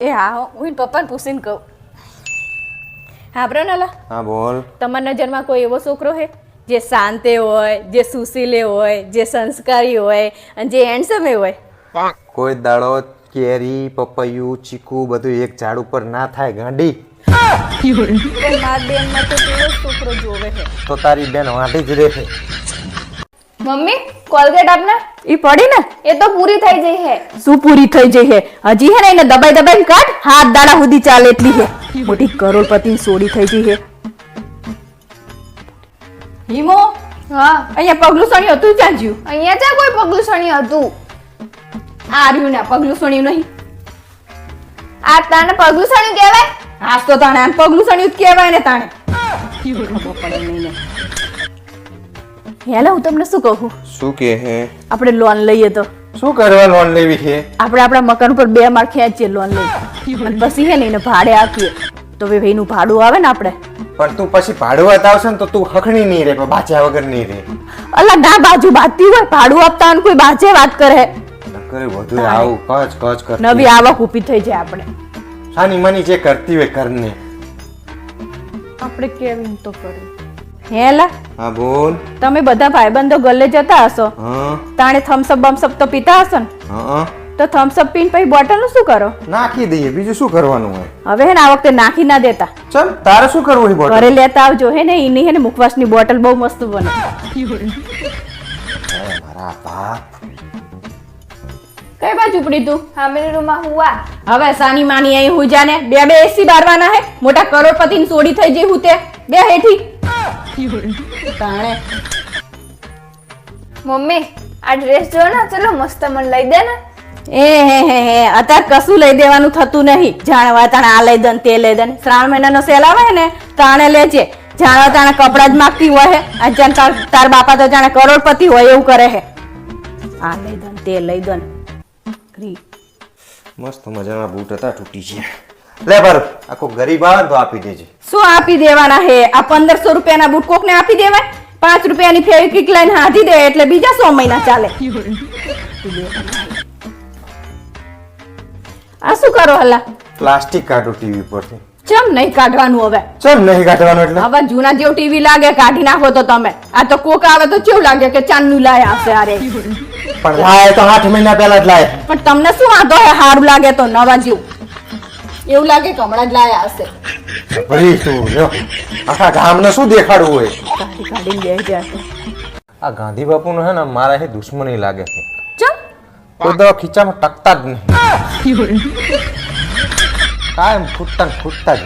એ હા હું પપ્પાને પૂછીને કહું. હા પ્રણલા. હા બોલ. તમારા નજરમાં કોઈ એવો છોકરો છે જે શાંત હોય, જે સુશીલ હોય, જે સંસ્કારી હોય અને જે હેન્ડસમ હોય? કોઈ દાડો કેરી પપૈયું ચીકુ બધું એક ઝાડ ઉપર ના થાય ગાંડી. મારા બેનમાં તો એવો છોકરો જોવે છે. તો તારી બેન વાંટી જ રહે. મમ્મી કોલગેટ આપને ઈ પડી ને એ તો પૂરી થઈ ગઈ હે. શું પૂરી થઈ જઈ હે? હજી હે ને એને દબાઈ દબાઈને કાઢ, હાથ દાડા સુધી ચાલે એટલી હે. મોટી કરોડપતિની સોડી થઈ જઈ હે. હિમો હા અહીંયા પગલું સણી હતું ક્યાં જ્યું? અહીંયા ત્યાં કોઈ પગલું સણી હતું? આ રહ્યું ને પગલું સણ્યું નહીં. આ તાને પગલું સણ્યું કહેવાય? હાસ તો તાણે આને પગલું સણ્યું જ કહેવાય ને તાણે. ખબર પડે નહીં ને. હેલો હું તમને શું કહું? શું કે હે? આપણે લોન લઈએ તો શું કરવા લોન લેવી છે? આપણે આપણા મકાન ઉપર 2 માળ ખેંચીએ લોન લઈ અને પછી હે ને એને ભાડે આપીએ તો ભાઈનું ભાડું આવે ને આપણે. પણ તું પછી ભાડું આવશે ને તો તું હખણી નહીં રે, બાચા વગર નહીં રે. અલા ના બાજુ બાજતી હોય ભાડું આપતા કોઈ બાજે વાત કરે. નકર વધુ આવું કચ કચ કર. નવી આવક ઊભી થઈ જાય આપણે. સાની મની જે કરતી હોય કરને. આપણે કેવી તો કર્યું. હેલા હા બોલ. તમે બધા ભાઈબંધો ગલ્લે જતા હશો, હા તાણે થમ્સઅપ બમ્સઅપ તો પીતા હશો ને? હા તો થમ્સઅપ પીને પછી બોટલ નું શું કરો? નાખી દઈએ, બીજું શું કરવાનું હોય? હવે હે ને આ વખતે નાખી ના દેતા. ચલ તારે શું કરવું છે બોટલ? ઘરે લેતા આવજો હે ને એની હે ને મુખવાસની બોટલ બહુ મસ્ત બને. મારા બાપ. કઈ બાજુ પડી તું? હામેની રૂમમાં હુવા. હવે સાની માની અહીં હું જાને બે એસી બારવાના હે, મોટા કરોડપતિની સોડી થઈ જઈ હું તે બે હેઠી તાણે. મમ્મી આ ડ્રેસ જો ને ચલો મસ્ત મને લઈ દે ને. હે અત્યારે કશું લઈ દેવાનું થતું નહીં. જાણવા તાણે આ લઈ દે ને તે લઈ દે ને. શ્રાવણ મહિનાનો સેલ આવે ને તાણે લેજે. જાણવા તાણે કપડા જ માગતી હોય હે. અજાન તાર બાપા તો જાણે કરોડપતિ હોય એવું કરે હે. આ લઈ દે ને તે લઈ દે ને. મસ્ત મજાના બૂટ હતા, તૂટી ગયા. લે પર આખો ગરીબ આવે તો આપી દેજે. શું આપી દેવાના હે? આ 1500 રૂપિયાના બૂટ કોકને આપી દેવાય? 5 રૂપિયાની ફેવિક્વિક લાઈન હાથી દે એટલે બીજા 100 મહિના ચાલે. આ શું કરો હલા? પ્લાસ્ટિક કાઢો ટીવી પરથી. ચમ નહીં કાઢવાનું હવે? ચમ નહીં કાઢવાનું એટલે? હવે જૂના જેવું ટીવી લાગે કાઢી નાખો તો તમે. આ તો કોક આવે તો કેવું લાગે કે ચાંદનું લાયા હશે. અરે પણ લાય તો 8 મહિના પહેલા જ લાય. પણ તમને શું વાંધો હે? હારું લાગે તો નવા જેવું. એવું લાગે કે હમણાં જ લાયા હશે. ભરી તું જો આખા ગામને શું દેખાડવું હોય? કાઢીને બેસી જાય. આ ગાંધી બાપુનો હે ને મારા હે દુશ્મની લાગે છે. ચમ કોઈ દવા ખીચામાં ટકતા જ નહીં. કાયમ ખૂટતા જ